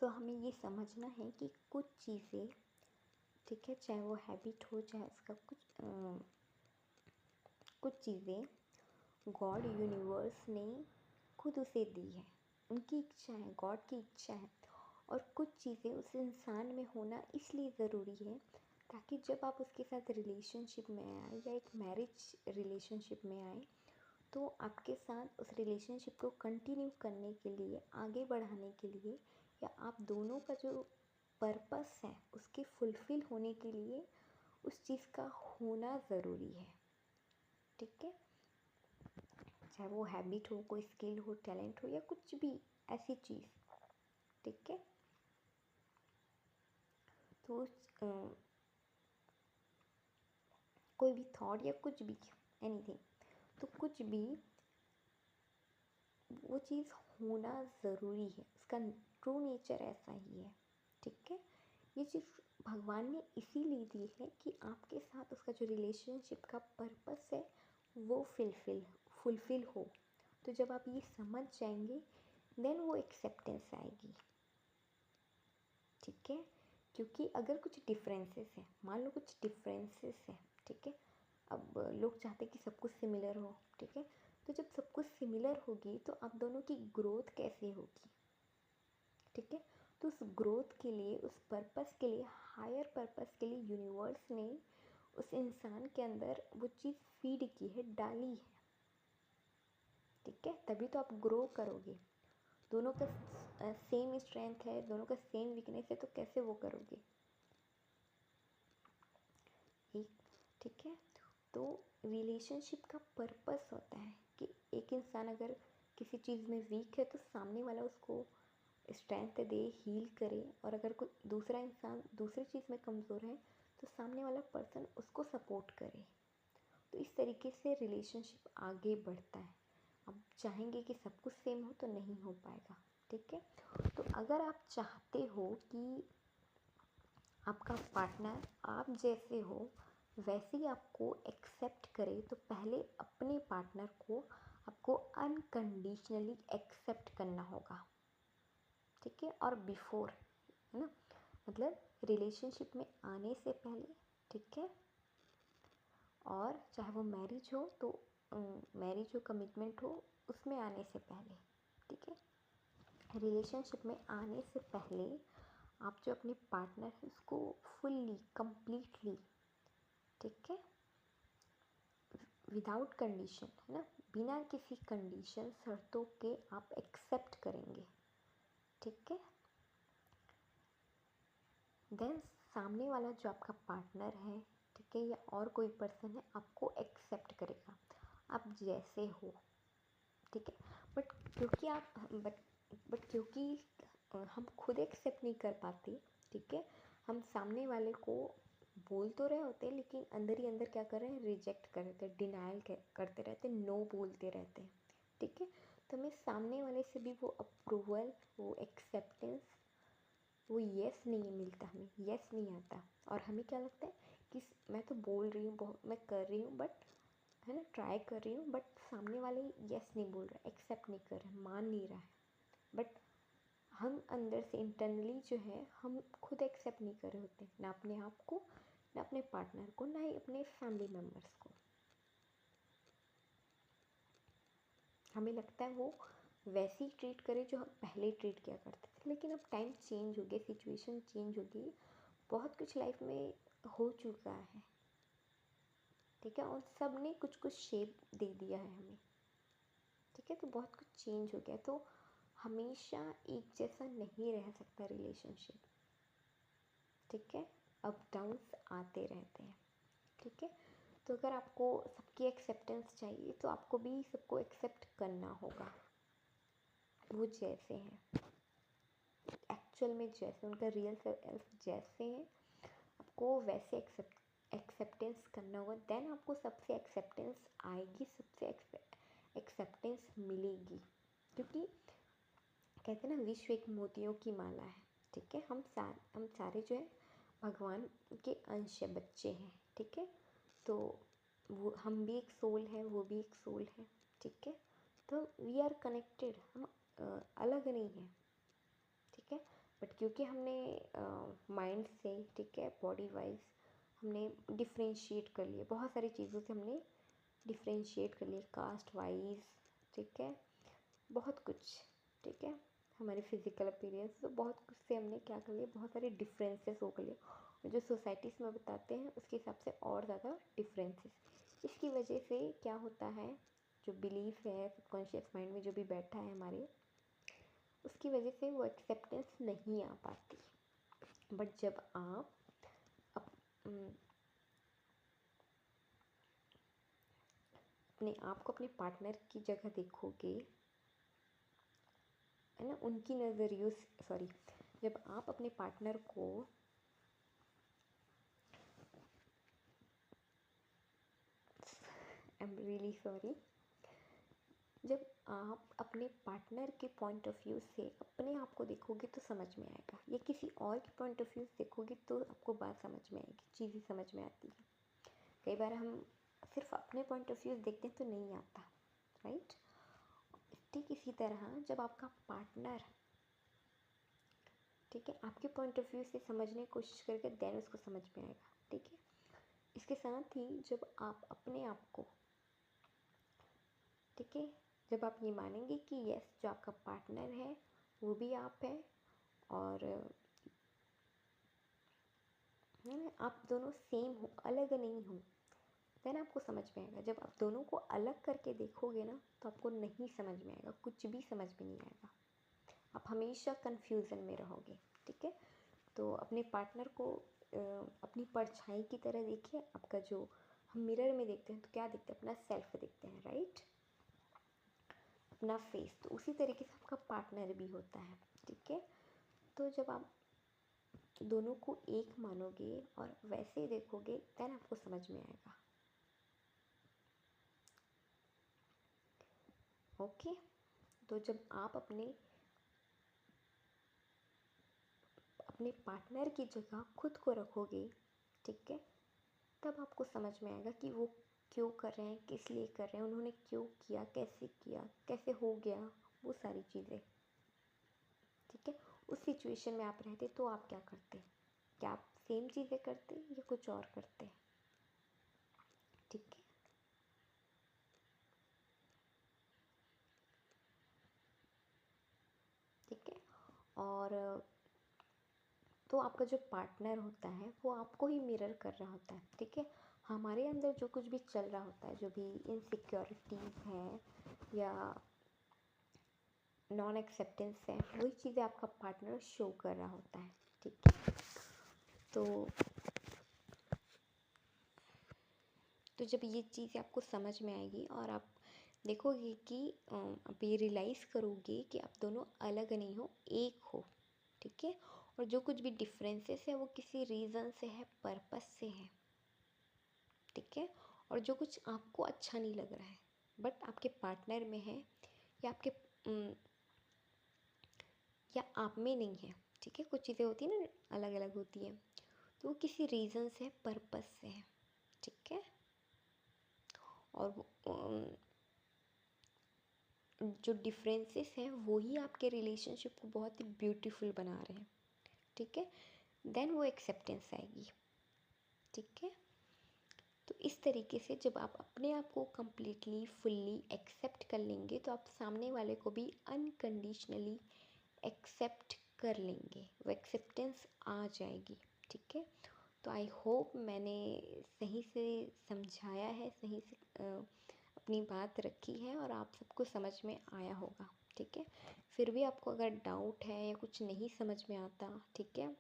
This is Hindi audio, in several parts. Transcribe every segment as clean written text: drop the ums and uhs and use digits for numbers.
सो हमें ये समझना है कि कुछ चीज़ें, ठीक है, चाहे वो हैबिट हो, चाहे उसका कुछ चीज़ें गॉड यूनिवर्स ने खुद उसे दी है, उनकी इच्छा है, गॉड की इच्छा है। और कुछ चीज़ें उस इंसान में होना इसलिए ज़रूरी है ताकि जब आप उसके साथ रिलेशनशिप में आए या एक मैरिज रिलेशनशिप में आए तो आपके साथ उस रिलेशनशिप को कंटिन्यू करने के लिए, आगे बढ़ाने के लिए, या आप दोनों का जो पर्पस है उसके फुलफ़िल होने के लिए उस चीज़ का होना ज़रूरी है। ठीक है, चाहे वो हैबिट हो, कोई स्किल हो, टैलेंट हो, या कुछ भी ऐसी चीज़। ठीक है, तो कोई भी थॉट या कुछ भी, एनीथिंग, तो कुछ भी वो चीज़ होना ज़रूरी है, उसका ट्रू नेचर ऐसा ही है। ठीक है, ये चीज़ भगवान ने इसीलिए दी है कि आपके साथ उसका जो रिलेशनशिप का पर्पस है वो फुलफ़िल हो। तो जब आप ये समझ जाएंगे देन वो एक्सेप्टेंस आएगी। ठीक है, क्योंकि अगर कुछ डिफरेंसेस है, मान लो कुछ डिफरेंसेस है, ठीक है, अब लोग चाहते हैं कि सब कुछ सिमिलर हो। ठीक है, तो जब सब कुछ सिमिलर होगी तो आप दोनों की ग्रोथ कैसे होगी। ठीक है, तो उस ग्रोथ के लिए, उस पर्पस के लिए, हायर पर्पस के लिए यूनिवर्स ने उस इंसान के अंदर वो चीज़ फीड की है, डाली है। ठीक है, तभी तो आप ग्रो करोगे। दोनों का सेम स्ट्रेंथ है, दोनों का सेम वीकनेस है, तो कैसे वो करोगे। ठीक है, तो रिलेशनशिप का पर्पस होता है कि एक इंसान अगर किसी चीज़ में वीक है तो सामने वाला उसको स्ट्रेंथ दे, हील करे, और अगर कोई दूसरा इंसान दूसरी चीज़ में कमज़ोर है तो सामने वाला पर्सन उसको सपोर्ट करे। तो इस तरीके से रिलेशनशिप आगे बढ़ता है। अब चाहेंगे कि सब कुछ सेम हो तो नहीं हो पाएगा। ठीक है, तो अगर आप चाहते हो कि आपका पार्टनर आप जैसे हो वैसे ही आपको एक्सेप्ट करे तो पहले अपने पार्टनर को आपको अनकंडीशनली एक्सेप्ट करना होगा। ठीक है, और बिफोर, है ना, मतलब रिलेशनशिप में आने से पहले। ठीक है, और चाहे वो मैरिज हो तो मैरिज हो, कमिटमेंट हो, उसमें आने से पहले। ठीक है, रिलेशनशिप में आने से पहले आप जो अपने पार्टनर है उसको फुल्ली, कंप्लीटली, ठीक है, विदाउट कंडीशन, है ना, बिना किसी कंडीशन, शर्तों के आप एक्सेप्ट करेंगे। ठीक है, देन सामने वाला जो आपका पार्टनर है, ठीक है, या और कोई पर्सन है, आपको एक्सेप्ट करेगा आप जैसे हो। ठीक है, बट क्योंकि हम खुद एक्सेप्ट नहीं कर पाते। ठीक है, हम सामने वाले को बोल तो रहे होते हैं लेकिन अंदर ही अंदर क्या कर रहे हैं, रिजेक्ट कर रहे हैं, डिनाइल करते रहते हैं, नो बोलते रहते हैं। ठीक है, तो हमें सामने वाले से भी वो अप्रूवल, वो एक्सेप्टेंस, वो यस नहीं मिलता, हमें यस नहीं आता। और हमें क्या लगता है कि मैं तो बोल रही हूँ, बहुत मैं कर रही हूँ, बट, है ना, ट्राई कर रही हूँ, बट सामने वाले यस नहीं बोल रहा, एक्सेप्ट नहीं कर रहा, मान नहीं रहा है। बट हम अंदर से इंटरनली जो है हम खुद एक्सेप्ट नहीं कर रहे होते, ना अपने आप को, ना अपने पार्टनर को, ना ही अपने फैमिली मेम्बर्स को। हमें लगता है वो वैसे ही ट्रीट करे जो हम पहले ट्रीट किया करते थे। लेकिन अब टाइम चेंज हो गया, सिचुएशन चेंज हो गई, बहुत कुछ लाइफ में हो चुका है। ठीक है, और सब ने कुछ कुछ शेप दे दिया है हमें। ठीक है, तो बहुत कुछ चेंज हो गया, तो हमेशा एक जैसा नहीं रह सकता रिलेशनशिप। ठीक है, अप डाउन्स आते रहते हैं। ठीक है, तो अगर आपको सबकी एक्सेप्टेंस चाहिए तो आपको भी सबको एक्सेप्ट करना होगा, वो जैसे हैं, एक्चुअल में जैसे उनका रियल सेल्फ जैसे हैं, आपको वैसे एक्सेप्टेंस करना होगा। देन आपको सबसे एक्सेप्टेंस आएगी, सबसे एक्सेप्टेंस मिलेगी। क्योंकि कहते हैं ना, विश्व एक मोतियों की माला है। ठीक है, हम सारे जो है भगवान के अंश है, बच्चे हैं। ठीक है, तो वो हम भी एक सोल है, वो भी एक सोल है। ठीक है, तो वी आर कनेक्टेड, हम अलग नहीं हैं। ठीक है, बट क्योंकि हमने माइंड से, ठीक है, बॉडी वाइज हमने डिफ्रेंशिएट कर लिए, बहुत सारी चीज़ों से हमने डिफ्रेंशिएट कर लिए, कास्ट वाइज, ठीक है, बहुत कुछ, ठीक है, हमारे फिजिकल अपीयरेंस, तो बहुत कुछ से हमने क्या कर लिया, बहुत सारे डिफरेंसेस हो गए और जो सोसाइटीज़ में बताते हैं उसके हिसाब से और ज़्यादा डिफरेंसेस। इसकी वजह से क्या होता है, जो बिलीफ है सबकॉन्शियस माइंड में जो भी बैठा है हमारे, उसकी वजह से वो एक्सेप्टेंस नहीं आ पाती। बट जब आप अपने आप को अपने पार्टनर की जगह देखोगे, है ना, उनकी नज़रियों से, सॉरी, जब आप अपने पार्टनर को आई एम रियली सॉरी, जब आप अपने पार्टनर के पॉइंट ऑफ व्यू से अपने आप को देखोगे तो समझ में आएगा, या किसी और के पॉइंट ऑफ व्यू से देखोगे तो आपको बात समझ में आएगी, चीज़ें समझ में आती है। कई बार हम सिर्फ अपने पॉइंट ऑफ व्यू से देखते हैं तो नहीं आता, राइट। ठीक इसी तरह जब आपका पार्टनर, ठीक है, आपके पॉइंट ऑफ व्यू से समझने की कोशिश करके देन उसको समझ में आएगा, ठीक है। इसके साथ ही जब आप अपने आप को, ठीक है, जब आप ये मानेंगे कि यस, जो आपका पार्टनर है वो भी आप है, और आप दोनों सेम हो, अलग नहीं हो, देन आपको समझ में आएगा। जब आप दोनों को अलग करके देखोगे ना तो आपको नहीं समझ में आएगा, कुछ भी समझ में नहीं आएगा, आप हमेशा कन्फ्यूज़न में रहोगे, ठीक है। तो अपने पार्टनर को अपनी परछाई की तरह देखिए। आपका जो हम मिरर में देखते हैं तो क्या देखते हैं, अपना सेल्फ देखते हैं, राइट, अपना फेस। तो उसी तरीके से आपका पार्टनर भी होता है, ठीक है। तो जब आप दोनों को एक मानोगे और वैसे देखोगे देन आपको समझ में आएगा, ओके। तो जब आप अपने पार्टनर की जगह खुद को रखोगे, ठीक है, तब आपको समझ में आएगा कि वो क्यों कर रहे हैं, किस लिए कर रहे हैं, उन्होंने क्यों किया, कैसे हो गया, वो सारी चीज़ें, ठीक है। उस सिचुएशन में आप रहते तो आप क्या करते, क्या आप सेम चीज़ें करते या कुछ और करते, ठीक है। ठीक है, और तो आपका जो पार्टनर होता है वो आपको ही मिरर कर रहा होता है, ठीक है। हमारे अंदर जो कुछ भी चल रहा होता है, जो भी इनसिक्योरिटीज़ हैं या नॉन एक्सेप्टेंस है, वही चीज़ें आपका पार्टनर शो कर रहा होता है, ठीक है। तो जब ये चीज़ आपको समझ में आएगी और आप देखोगे कि आप ये रियलाइज़ करोगे कि आप दोनों अलग नहीं हो, एक हो, ठीक है। और जो कुछ भी डिफरेंसेस है वो किसी रीज़न से है, पर्पस से है, ठीक है। और जो कुछ आपको अच्छा नहीं लग रहा है बट आपके पार्टनर में है, या आपके या आप में नहीं है, ठीक है। कुछ चीज़ें होती हैं ना, अलग अलग होती हैं, तो वो किसी रीज़न से है, पर्पस से है, ठीक है। और जो डिफरेंसेस हैं वही आपके रिलेशनशिप को बहुत ही ब्यूटीफुल बना रहे हैं, ठीक है। देन वो एक्सेप्टेंस आएगी, ठीक है। तो इस तरीके से जब आप अपने आप को कम्प्लीटली फुल्ली एक्सेप्ट कर लेंगे तो आप सामने वाले को भी अनकंडीशनली एक्सेप्ट कर लेंगे, वो एक्सेप्टेंस आ जाएगी, ठीक है। तो आई होप मैंने सही से समझाया है, सही से अपनी बात रखी है और आप सबको समझ में आया होगा, ठीक है। फिर भी आपको अगर डाउट है या कुछ नहीं समझ में आता, ठीक है,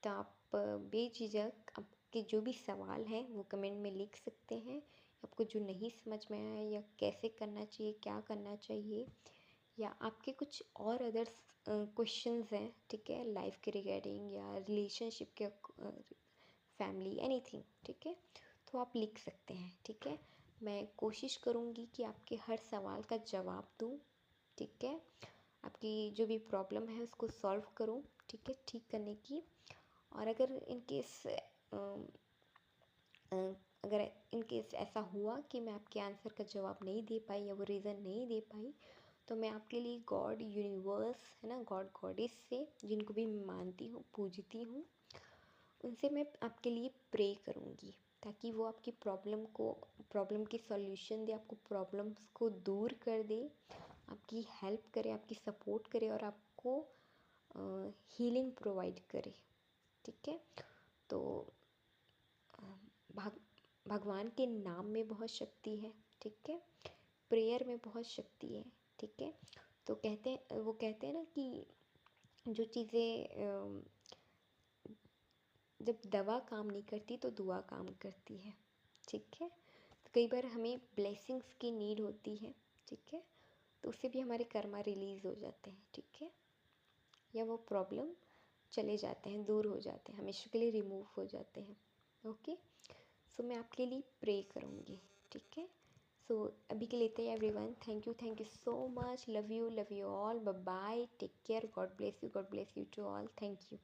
तो आप बेझिझक आपके जो भी सवाल हैं वो कमेंट में लिख सकते हैं। आपको जो नहीं समझ में आया या कैसे करना चाहिए, क्या करना चाहिए, या आपके कुछ और अदर्स क्वेश्चंस हैं, ठीक है, लाइफ के रिगार्डिंग या रिलेशनशिप के, फैमिली, एनीथिंग, ठीक है, तो आप लिख सकते हैं, ठीक है। मैं कोशिश करूँगी कि आपके हर सवाल का जवाब दूँ, ठीक है, आपकी जो भी प्रॉब्लम है उसको सॉल्व करूँ, ठीक है, ठीक करने की। और अगर इन केस ऐसा हुआ कि मैं आपके आंसर का जवाब नहीं दे पाई या वो रीज़न नहीं दे पाई, तो मैं आपके लिए गॉड, यूनिवर्स है ना, गॉड गॉडेस से, जिनको भी मैं मानती हूँ, पूजती हूँ, उनसे मैं आपके लिए प्रे करूँगी ताकि वो आपकी प्रॉब्लम की सॉल्यूशन दे, आपको प्रॉब्लम्स को दूर कर दे, आपकी हेल्प करे, आपकी सपोर्ट करे और आपको हीलिंग प्रोवाइड करे। ठीक है। तो भग भगवान के नाम में बहुत शक्ति है। ठीक है। प्रेयर में बहुत शक्ति है। ठीक है। तो वो कहते हैं ना कि जो चीज़ें जब दवा काम नहीं करती तो दुआ काम करती है। ठीक है। तो कई बार हमें ब्लेसिंग्स की नीड होती है। ठीक है। तो उससे भी हमारे कर्मा रिलीज़ हो जाते हैं। ठीक है। या वो प्रॉब्लम चले जाते हैं, दूर हो जाते हैं, हमेशा के लिए रिमूव हो जाते हैं। ओके। सो मैं आपके लिए प्रे करूँगी। ठीक है। सो अभी के लिए इतना everyone, thank you so much, love you all, bye bye, take care, God bless you to all, thank you.